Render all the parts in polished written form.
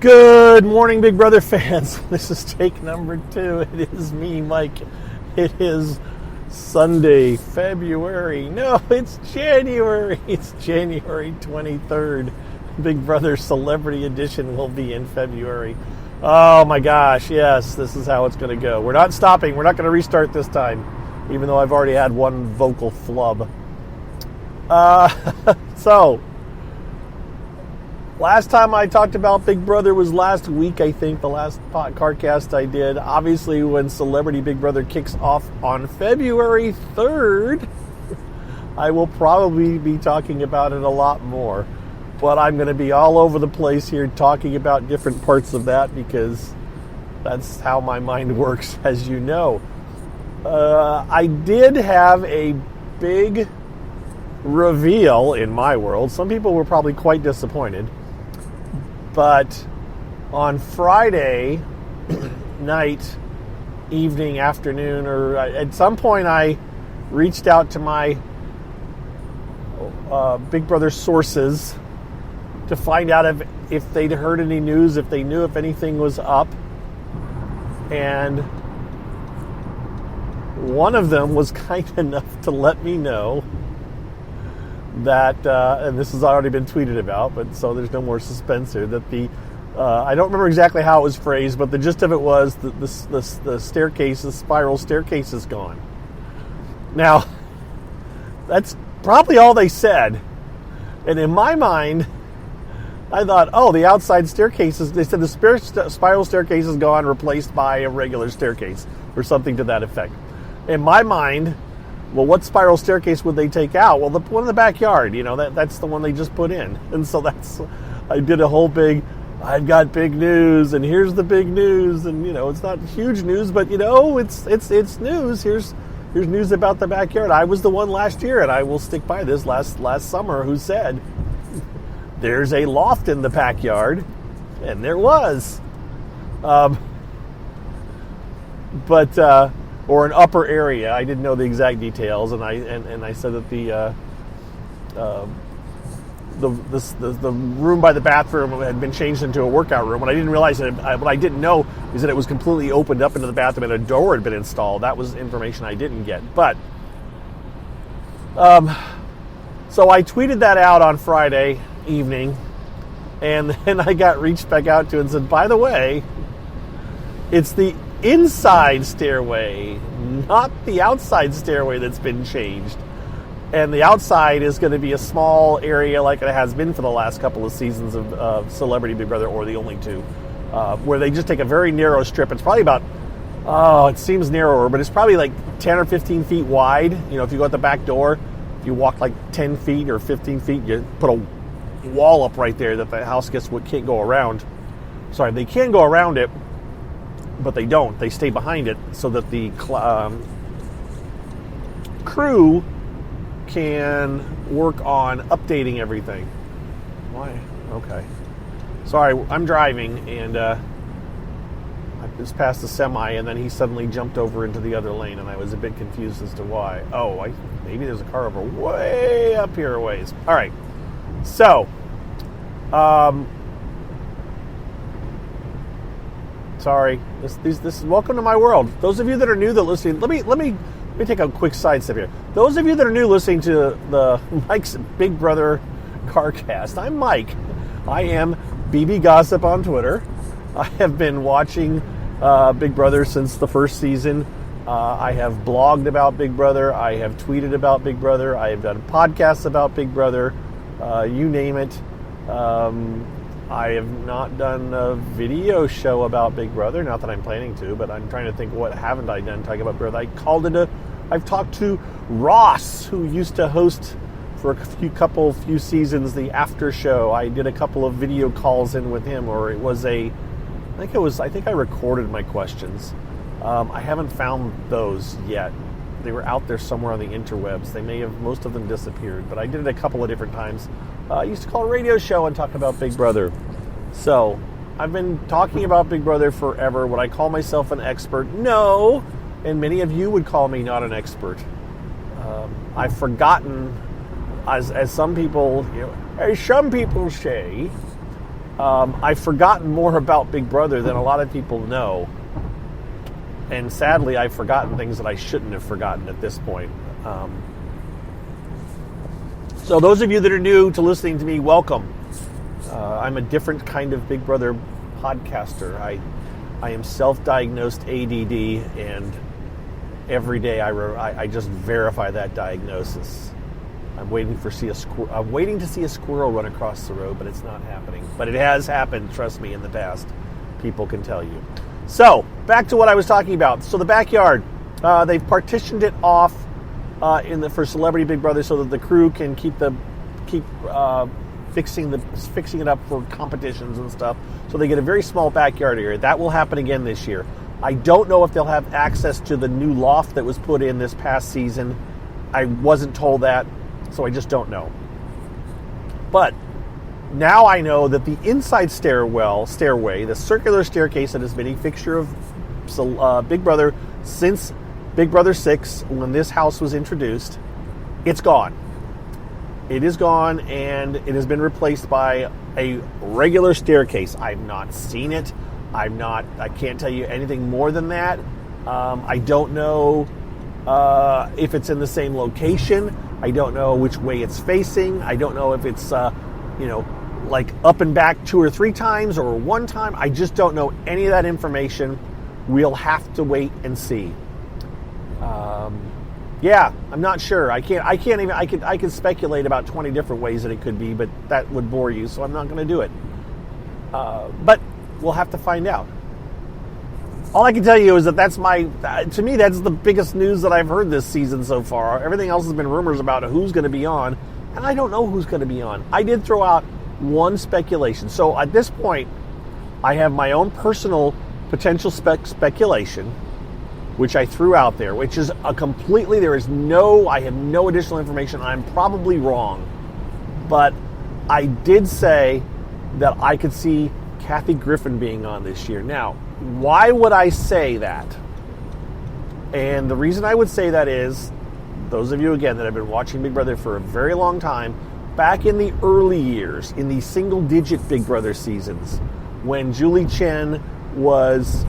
Good morning, Big Brother fans. This is take number 2. It is me, Mike. It is Sunday, February. No, it's January. It's January 23rd. Big Brother Celebrity Edition will be in February. Oh my gosh, yes, this is how it's going to go. We're not stopping. We're not going to restart this time, even though I've already had one vocal flub. So, last time I talked about Big Brother was last week, I think, the last CardCast I did. Obviously, when Celebrity Big Brother kicks off on February 3rd, I will probably be talking about it a lot more. But I'm going to be all over the place here talking about different parts of that because that's how my mind works, as you know. I did have a big reveal in my world. Some people were probably quite disappointed. But on Friday night, evening, afternoon, or at some point I reached out to my Big Brother sources to find out if they'd heard any news, if they knew if anything was up. And one of them was kind enough to let me know that, and this has already been tweeted about, but so there's no more suspense here, that I don't remember exactly how it was phrased, but the gist of it was that the staircase, the spiral staircase is gone. Now, that's probably all they said. And in my mind, I thought, oh, the outside staircases, they said the spiral staircase is gone, replaced by a regular staircase, or something to that effect. In my mind, well, what spiral staircase would they take out? Well, the one in the backyard, that's the one they just put in. And so I did a whole big, I've got big news, and here's the big news. And, it's not huge news, but, it's news. Here's news about the backyard. I was the one last year, and I will stick by this last summer, who said, there's a loft in the backyard, and there was. Or an upper area. I didn't know the exact details, and I said that the room by the bathroom had been changed into a workout room. What I didn't realize, what I didn't know, is that it was completely opened up into the bathroom and a door had been installed. That was information I didn't get. But so I tweeted that out on Friday evening, and then I got reached back out to and said, by the way, it's the inside stairway, not the outside stairway, that's been changed. And the outside is going to be a small area like it has been for the last couple of seasons of Celebrity Big Brother, or the only two, where they just take a very narrow strip. It's probably about, it seems narrower, but it's probably like 10 or 15 feet wide. If you go out the back door, if you walk like 10 feet or 15 feet, you put a wall up right there that the house can't go around. Sorry, they can go around it, but they don't. They stay behind it so that the crew can work on updating everything. Why? Okay. Sorry, I'm driving, and I just passed a semi, and then he suddenly jumped over into the other lane, and I was a bit confused as to why. Oh, maybe there's a car over way up here a ways. All right. So, sorry. This welcome to my world. Those of you that are new that listening, let me take a quick side step here. Those of you that are new listening to the Mike's Big Brother CardCast, I'm Mike. I am BB Gossip on Twitter. I have been watching Big Brother since the first season. I have blogged about Big Brother. I have tweeted about Big Brother. I have done podcasts about Big Brother. You name it. I have not done a video show about Big Brother, not that I'm planning to, but I'm trying to think, what haven't I done talking about Brother? I've talked to Ross, who used to host for a few seasons the after show. I did a couple of video calls in with him, or I think I recorded my questions. I haven't found those yet. They were out there somewhere on the interwebs. Most of them disappeared, but I did it a couple of different times. I used to call a radio show and talk about Big Brother. So, I've been talking about Big Brother forever. Would I call myself an expert? No. And many of you would call me not an expert. I've forgotten, as some people say, I've forgotten more about Big Brother than a lot of people know. And sadly, I've forgotten things that I shouldn't have forgotten at this point. So those of you that are new to listening to me, welcome. I'm a different kind of Big Brother podcaster. I am self-diagnosed ADD, and every day I just verify that diagnosis. I'm waiting to see a squirrel run across the road, but it's not happening. But it has happened, trust me, in the past. People can tell you. So, back to what I was talking about. So the backyard, they've partitioned it off for Celebrity Big Brother so that the crew can keep fixing it up for competitions and stuff. So they get a very small backyard area. That will happen again this year. I don't know if they'll have access to the new loft that was put in this past season. I wasn't told that, so I just don't know. But now I know that the inside stairway, the circular staircase that has been a fixture of Big Brother since Big Brother 6, when this house was introduced, it's gone. It is gone, and it has been replaced by a regular staircase. I've not seen it. I can't tell you anything more than that. I don't know if it's in the same location. I don't know which way it's facing. I don't know if it's, like up and back 2 or 3 times or one time. I just don't know any of that information. We'll have to wait and see. Yeah, I'm not sure. I can speculate about 20 different ways that it could be, but that would bore you, so I'm not going to do it. But we'll have to find out. All I can tell you is that to me, that's the biggest news that I've heard this season so far. Everything else has been rumors about who's going to be on, and I don't know who's going to be on. I did throw out one speculation. So at this point, I have my own personal potential speculation, which I threw out there, which is I have no additional information. I'm probably wrong, but I did say that I could see Kathy Griffin being on this year. Now, why would I say that? And the reason I would say that is, those of you, again, that have been watching Big Brother for a very long time, back in the early years, in the single-digit Big Brother seasons, when Julie Chen was,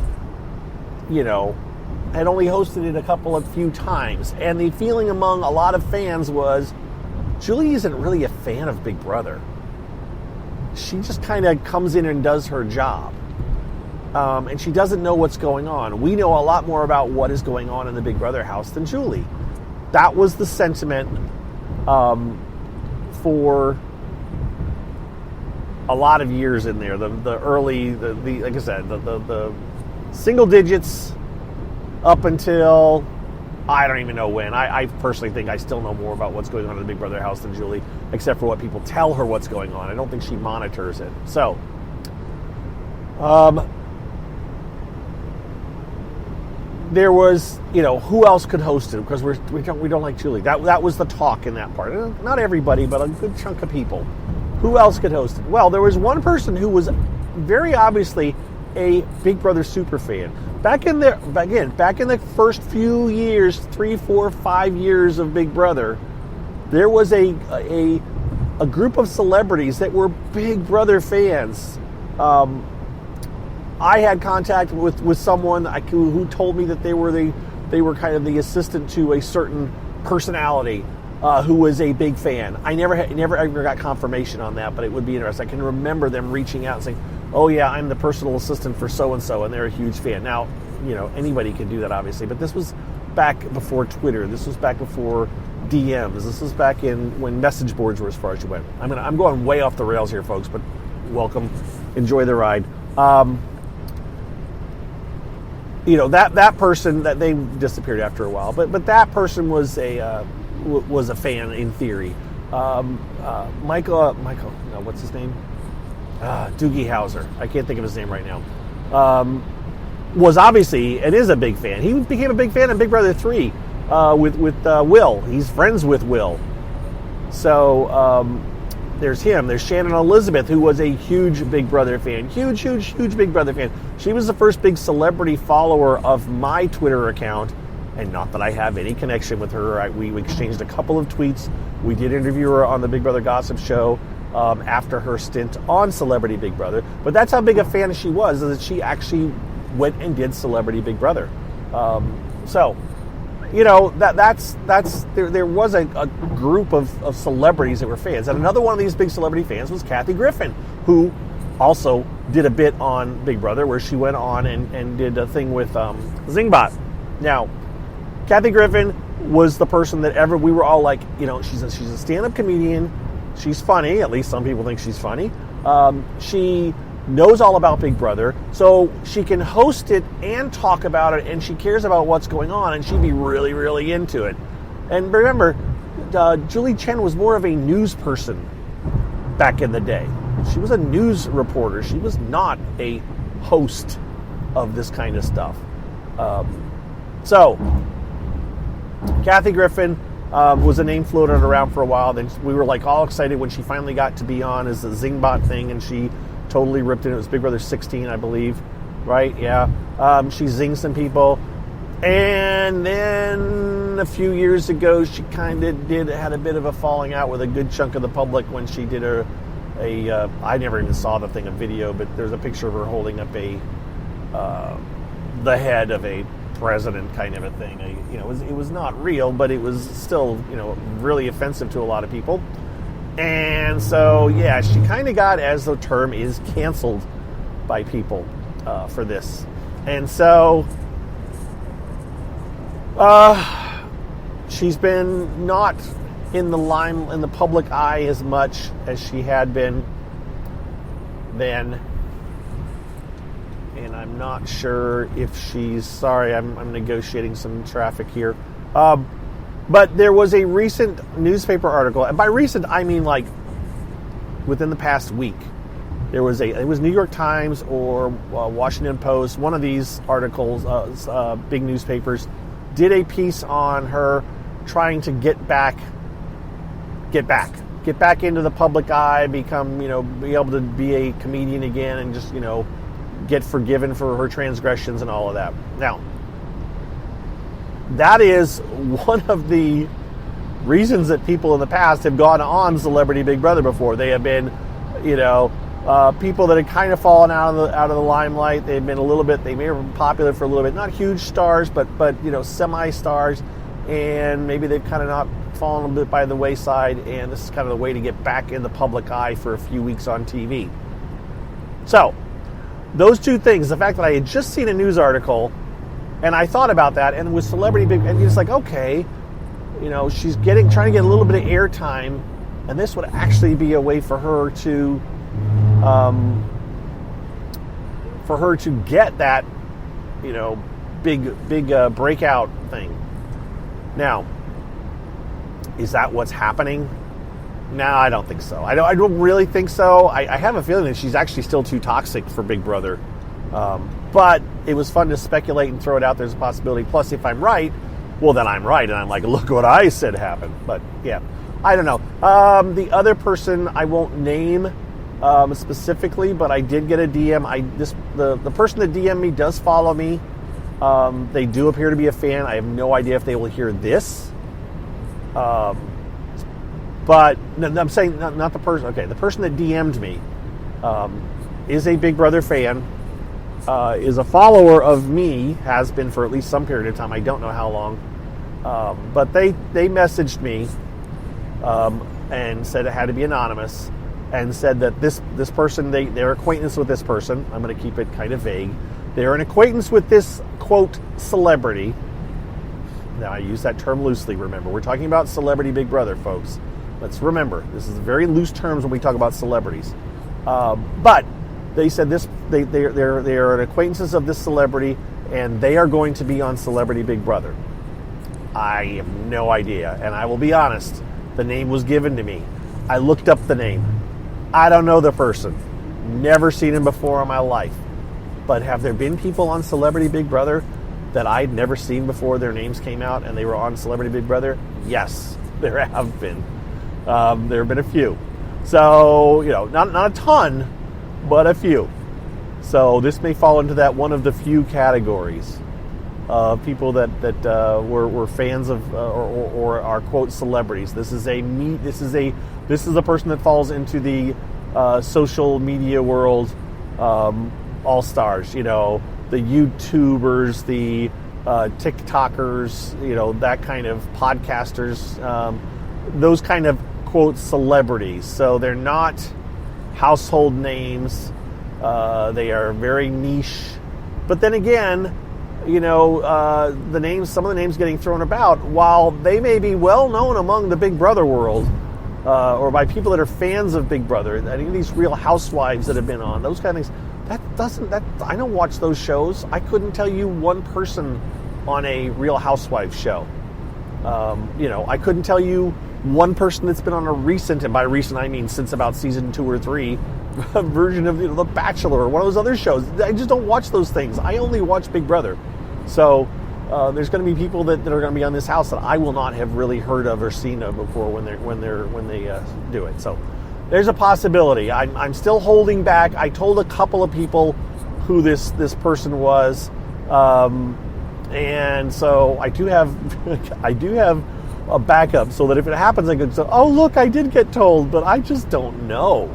had only hosted it a few times, and the feeling among a lot of fans was, Julie isn't really a fan of Big Brother. She just kind of comes in and does her job. And she doesn't know what's going on. We know a lot more about what is going on in the Big Brother house than Julie. That was the sentiment for a lot of years in there. The early, like I said, the single digits up until I don't even know when. I personally think I still know more about what's going on in the Big Brother house than Julie, except for what people tell her what's going on. I don't think she monitors it. So, there was, who else could host it? Because we don't like Julie. That was the talk in that part. Not everybody, but a good chunk of people. Who else could host it? Well, there was one person who was very obviously a Big Brother super fan. Back in the first few years, 3, 4, 5 years of Big Brother, there was a group of celebrities that were Big Brother fans. I had contact with someone who told me that they were kind of the assistant to a certain personality who was a big fan. I never ever got confirmation on that, but it would be interesting. I can remember them reaching out and saying, "Oh yeah, I'm the personal assistant for so and so," and they're a huge fan. Now, anybody can do that, obviously, but this was back before Twitter. This was back before DMs. This was back when message boards were as far as you went. I'm going way off the rails here, folks, but welcome, enjoy the ride. That person, that they disappeared after a while, but that person was a fan in theory. Michael, no, what's his name? Doogie Howser. I can't think of his name right now. Was obviously and is a big fan. He became a big fan in Big Brother 3 with Will. He's friends with Will. So there's him. There's Shannon Elizabeth, who was a huge Big Brother fan. Huge Big Brother fan. She was the first big celebrity follower of my Twitter account. And not that I have any connection with her. We exchanged a couple of tweets. We did interview her on the Big Brother Gossip Show. after her stint on Celebrity Big Brother. But that's how big a fan she was, is that she actually went and did Celebrity Big Brother. So, you know, there was a group of celebrities that were fans. And another one of these big celebrity fans was Kathy Griffin, who also did a bit on Big Brother, where she went on and did a thing with Zingbot. Now, Kathy Griffin was the person that we were all like, you know, she's a stand-up comedian. She's funny. At least some people think she's funny. She knows all about Big Brother, so she can host it and talk about it, and she cares about what's going on, and she'd be really, really into it. And remember, Julie Chen was more of a news person back in the day. She was a news reporter. She was not a host of this kind of stuff. So, Kathy Griffin was a name floated around for a while. Then we were like all excited when she finally got to be on as the Zingbot thing, and she totally ripped it. It was Big Brother 16, I believe, right? Yeah. She zinged some people. And then a few years ago, she kind of had a bit of a falling out with a good chunk of the public when she did I never even saw the thing, a video, but there's a picture of her holding up the head of a president kind of a thing. It was not real, but it was still, really offensive to a lot of people. And so, yeah, she kind of got, as the term is, canceled by people for this. And so, she's been not in the public eye as much as she had been then. And I'm not sure if sorry, I'm negotiating some traffic here. But there was a recent newspaper article, and by recent I mean like within the past week. It was New York Times or Washington Post, one of these articles, big newspapers, did a piece on her trying to get back into the public eye, become, be able to be a comedian again, and just, get forgiven for her transgressions and all of that. Now, that is one of the reasons that people in the past have gone on Celebrity Big Brother before. They have been, people that had kind of fallen out of the limelight. They've been a little bit. They may have been popular for a little bit, not huge stars, but semi-stars, and maybe they've kind of not fallen a bit by the wayside. And this is kind of the way to get back in the public eye for a few weeks on TV. So, those two things, the fact that I had just seen a news article, and I thought about that, and with Celebrity Big, and it's like, okay, she's trying to get a little bit of airtime, and this would actually be a way for her to get that, big breakout thing. Now, is that what's happening? No, I don't think so. I don't really think so. I have a feeling that she's actually still too toxic for Big Brother. But it was fun to speculate and throw it out there as a possibility. Plus, if I'm right, well, then I'm right. And I'm like, look what I said happened. But, yeah, I don't know. The other person I won't name specifically, but I did get a DM. The person that DM'd me does follow me. They do appear to be a fan. I have no idea if they will hear this. But I'm saying not the person. Okay, the person that DM'd me is a Big Brother fan, is a follower of me, has been for at least some period of time. I don't know how long. But they messaged me and said it had to be anonymous, and said that this person, they're acquaintance with this person. I'm going to keep it kind of vague. They're an acquaintance with this, quote, celebrity. Now, I use that term loosely, remember. We're talking about Celebrity Big Brother, folks. Let's remember, this is very loose terms when we talk about celebrities. But they said they're an acquaintances of this celebrity, and they are going to be on Celebrity Big Brother. I have no idea, and I will be honest, the name was given to me. I looked up the name. I don't know the person. Never seen him before in my life. But have there been people on Celebrity Big Brother that I'd never seen before their names came out and they were on Celebrity Big Brother? Yes, there have been. There have been a few. So, not a ton, but a few. So this may fall into that one of the few categories. people that were fans of or are quote celebrities. This is a person that falls into the social media world, all stars. You know, the YouTubers, the TikTokers, you know, that kind of podcasters, those kind of quote celebrities. So they're not household names. They are very niche. But then again, you know, some of the names getting thrown about, while they may be well known among the Big Brother world, or by people that are fans of Big Brother, any of these Real Housewives that have been on, those kind of things, I don't watch those shows. I couldn't tell you one person on a Real Housewives show. You know, I couldn't tell you one person that's been on a recent, and by recent I mean since about season 2 or 3, version of, you know, The Bachelor or one of those other shows. I just don't watch those things. I only watch Big Brother. So there's going to be people that are going to be on this house that I will not have really heard of or seen of before when they do it. So there's a possibility. I'm still holding back. I told a couple of people who this person was, and so I do have a backup so that if it happens, I can say, "Oh, look, I did get told," but I just don't know.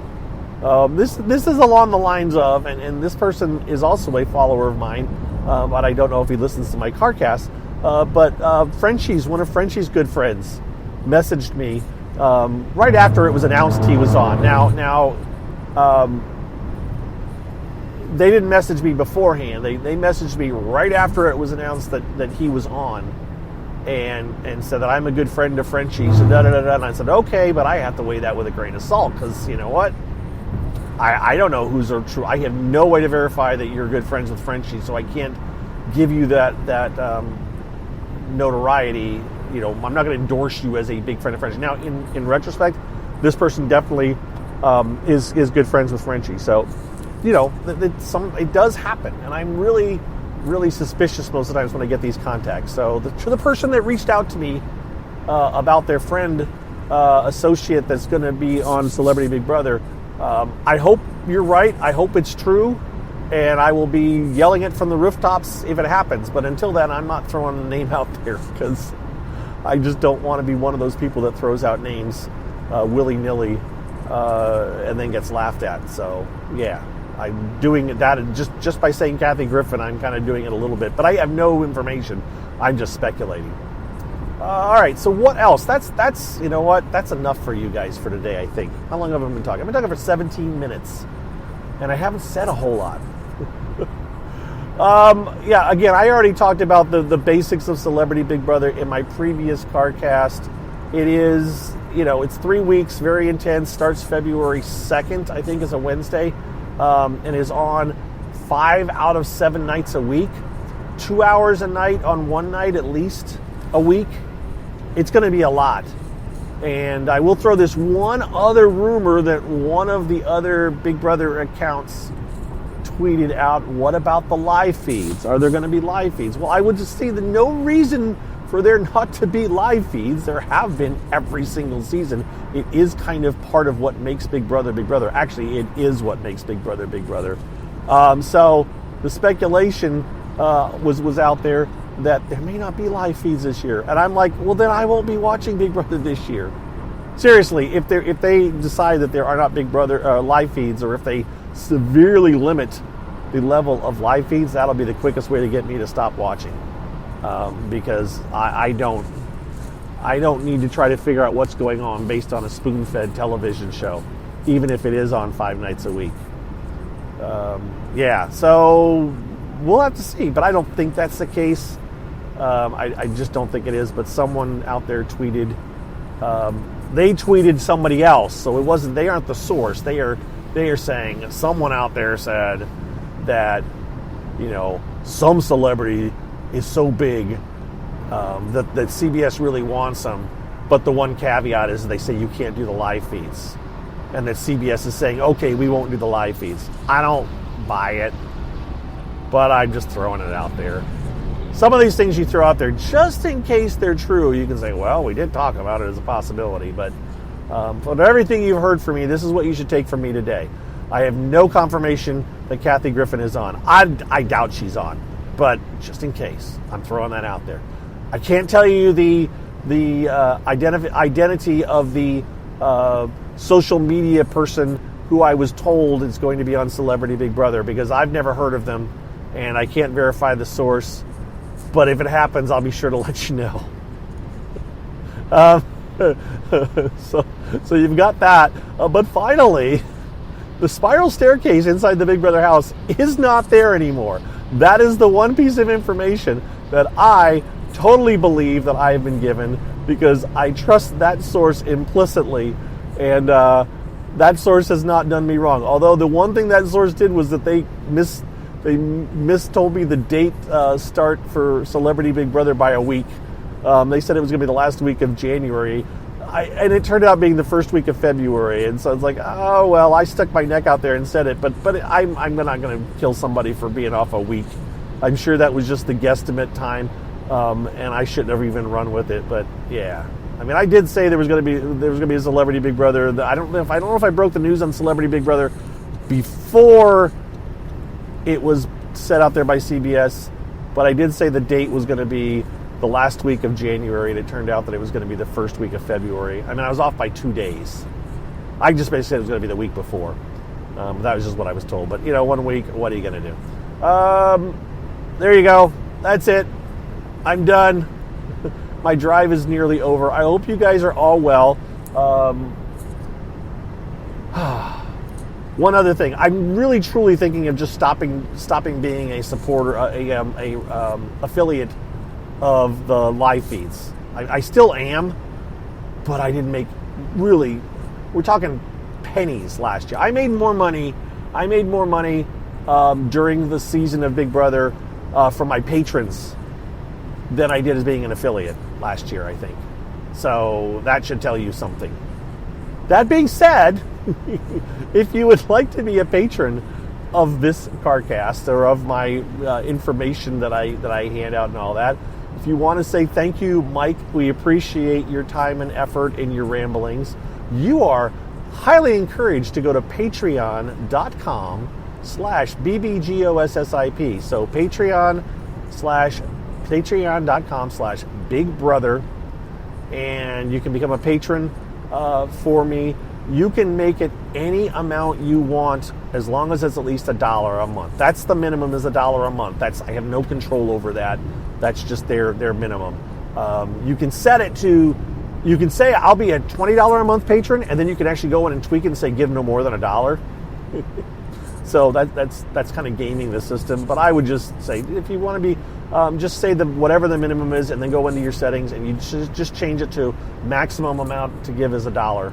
This is along the lines of, and this person is also a follower of mine, but I don't know if he listens to my CarCast. But Frenchie's, one of Frenchie's good friends, messaged me right after it was announced he was on. Now, they didn't message me beforehand. They messaged me right after it was announced that he was on, and said that I'm a good friend of Frenchie's. And and I said, okay, but I have to weigh that with a grain of salt, because you know what? I don't know who's true. I have no way to verify that you're good friends with Frenchie, so I can't give you that notoriety. You know, I'm not going to endorse you as a big friend of Frenchie. Now, in retrospect, this person definitely is good friends with Frenchie. So, you know, it does happen, and I'm really, really suspicious most of the times when I get these contacts. So, to the person that reached out to me about their friend associate that's going to be on Celebrity Big Brother. I hope you're right. I hope it's true, and I will be yelling it from the rooftops if it happens. But until then, I'm not throwing a name out there, because I just don't want to be one of those people that throws out names willy-nilly and then gets laughed at. So, yeah, I'm doing that just by saying Kathy Griffin. I'm kind of doing it a little bit, but I have no information. I'm just speculating. All right, so what else? That's you know what? That's enough for you guys for today, I think. How long have I been talking? I've been talking for 17 minutes, and I haven't said a whole lot. Yeah, again, I already talked about the basics of Celebrity Big Brother in my previous CarCast. It is, you know, it's 3 weeks, very intense. Starts February 2nd, I think is a Wednesday, and is on 5 out of 7 nights a week. 2 hours a night on one night at least a week. It's going to be a lot. And I will throw this one other rumor that one of the other Big Brother accounts tweeted out. What about the live feeds? Are there going to be live feeds? Well, I would just say that no reason for there not to be live feeds. There have been every single season. It is kind of part of what makes Big Brother Big Brother. Actually, it is what makes Big Brother Big Brother. So the speculation was out there that there may not be live feeds this year. And I'm like, well, then I won't be watching Big Brother this year. Seriously, if they decide that there are not Big Brother live feeds, or if they severely limit the level of live feeds, that'll be the quickest way to get me to stop watching. Because I don't need to try to figure out what's going on based on a spoon-fed television show, even if it is on 5 nights a week. Yeah, so we'll have to see, but I don't think that's the case. I just don't think it is, but someone out there tweeted, they tweeted somebody else, so it wasn't, they aren't the source. They are saying, someone out there said that, you know, some celebrity is so big that CBS really wants them, but the one caveat is they say you can't do the live feeds, and that CBS is saying, okay, we won't do the live feeds. I don't buy it, but I'm just throwing it out there. Some of these things you throw out there just in case they're true. You can say, well, we did talk about it as a possibility, but from everything you've heard from me, this is what you should take from me today. I have no confirmation that Kathy Griffin is on. I doubt she's on, but just in case, I'm throwing that out there. I can't tell you the identity of the social media person who I was told is going to be on Celebrity Big Brother, because I've never heard of them and I can't verify the source. But if it happens, I'll be sure to let you know. So you've got that. But finally, the spiral staircase inside the Big Brother house is not there anymore. That is the one piece of information that I totally believe that I have been given, because I trust that source implicitly, and that source has not done me wrong. Although the one thing that source did was that they mistold me the date start for Celebrity Big Brother by a week. They said it was going to be the last week of January, and it turned out being the first week of February. And so it's like, oh well, I stuck my neck out there and said it, but I'm not going to kill somebody for being off a week. I'm sure that was just the guesstimate time, and I shouldn't have even run with it. But yeah, I mean, I did say there was going to be a Celebrity Big Brother. I don't know if I broke the news on Celebrity Big Brother before it was set out there by CBS, but I did say the date was going to be the last week of January, and it turned out that it was going to be the first week of February. I mean, I was off by 2 days. I just basically said it was going to be the week before. That was just what I was told. But, 1 week, what are you going to do? There you go. That's it. I'm done. My drive is nearly over. I hope you guys are all well. One other thing, I'm really truly thinking of just stopping being a supporter, affiliate of the live feeds. I still am, but I didn't make really. We're talking pennies last year. I made more money during the season of Big Brother from my patrons than I did as being an affiliate last year, I think. So that should tell you something. That being said, if you would like to be a patron of this CarCast or of my information that I hand out and all that, if you want to say thank you, Mike, we appreciate your time and effort in your ramblings, you are highly encouraged to go to patreon.com/BBGOSSIP. So patreon.com/BigBrother, and you can become a patron for me. You can make it any amount you want as long as it's at least $1 a month. That's the minimum, is $1 a month. I have no control over that. That's just their minimum. You can set it to, you can say I'll be a $20 a month patron, and then you can actually go in and tweak it and say give no more than $1. So that's kind of gaming the system. But I would just say, if you want to be, just say whatever the minimum is, and then go into your settings and you just change it to maximum amount to give is $1.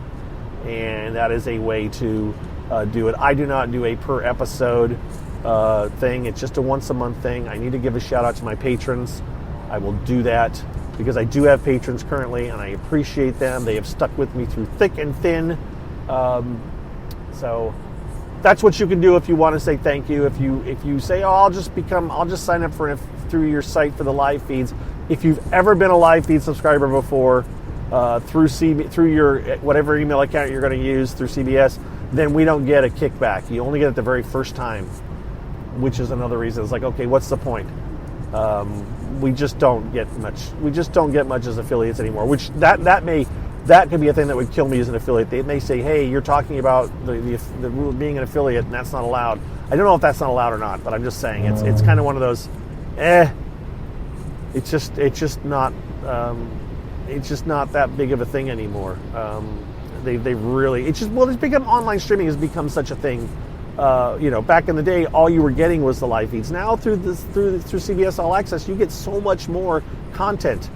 And that is a way to do it. I do not do a per episode thing. It's just a once a month thing. I need to give a shout out to my patrons. I will do that because I do have patrons currently, and I appreciate them. They have stuck with me through thick and thin. So that's what you can do if you want to say thank you. If you say, oh, I'll just sign up through your site for the live feeds. If you've ever been a live feed subscriber before, through your whatever email account you're going to use through CBS, then we don't get a kickback. You only get it the very first time, which is another reason. It's like, okay, what's the point? We just don't get much. We just don't get much as affiliates anymore. Which that could be a thing that would kill me as an affiliate. They may say, hey, you're talking about the rule of being an affiliate, and that's not allowed. I don't know if that's not allowed or not, but I'm just saying it's kind of one of those. It's just not. It's just not that big of a thing anymore. They really, it's become, online streaming has become such a thing. Back in the day, all you were getting was the live feeds. Now through CBS All Access, you get so much more content,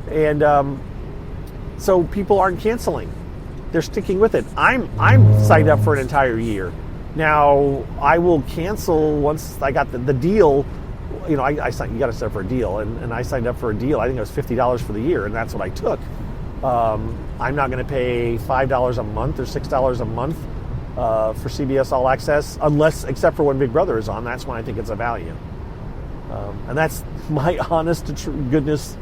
and so people aren't canceling; they're sticking with it. I'm signed up for an entire year. Now I will cancel once I got the deal. You got to sign up for a deal, and I signed up for a deal. I think it was $50 for the year, and that's what I took. I'm not going to pay $5 a month or $6 a month for CBS All Access, except for when Big Brother is on. That's when I think it's a value, and that's my honest to goodness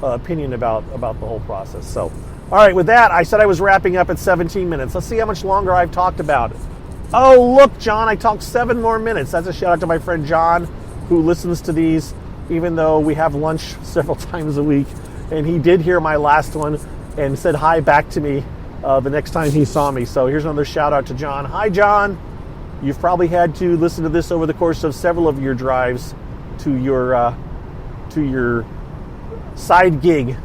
opinion about the whole process. So, all right, with that, I said I was wrapping up at 17 minutes. Let's see how much longer I've talked about it. Oh, look, John, I talked 7 more minutes. That's a shout out to my friend John. who listens to these, even though we have lunch several times a week. And he did hear my last one and said hi back to me the next time he saw me. So here's another shout out to John. Hi, John. You've probably had to listen to this over the course of several of your drives to your side gig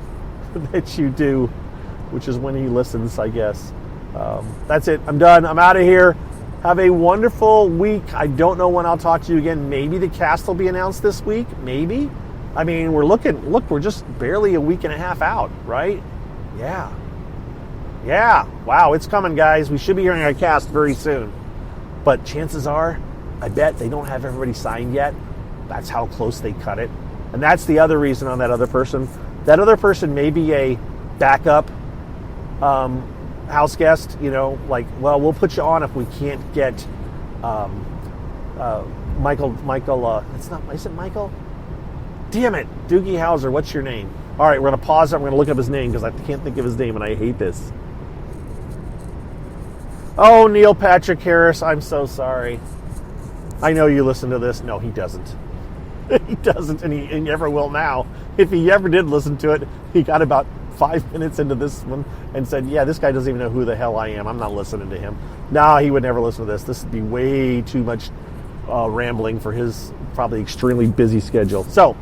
that you do, which is when he listens, I guess. That's it. I'm done. I'm out of here. Have a wonderful week. I don't know when I'll talk to you again. Maybe the cast will be announced this week. Maybe. I mean, we're just barely a week and a half out, right? Yeah. Wow, it's coming, guys. We should be hearing our cast very soon. But chances are, I bet they don't have everybody signed yet. That's how close they cut it. And that's the other reason on that other person. That other person may be a backup house guest, like, well, we'll put you on if we can't get Michael, is it Michael? Damn it, Doogie Howser, what's your name? All right, we're going to pause it. I'm going to look up his name because I can't think of his name and I hate this. Oh, Neil Patrick Harris, I'm so sorry. I know you listen to this. No, he doesn't. He doesn't, and he never will now. If he ever did listen to it, he got about 5 minutes into this one and said, yeah, this guy doesn't even know who the hell I am. I'm not listening to him. No, he would never listen to this. This would be way too much rambling for his probably extremely busy schedule. So,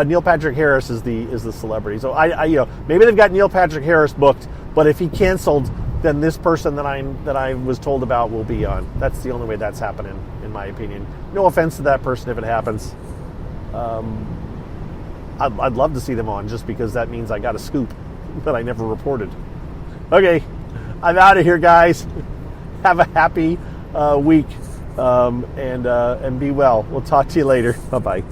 Neil Patrick Harris is the celebrity. So I maybe they've got Neil Patrick Harris booked, but if he canceled, then this person that I was told about will be on. That's the only way that's happening, in my opinion. No offense to that person if it happens. I'd love to see them on just because that means I got a scoop that I never reported. Okay, I'm out of here, guys. Have a happy week and be well. We'll talk to you later. Bye-bye.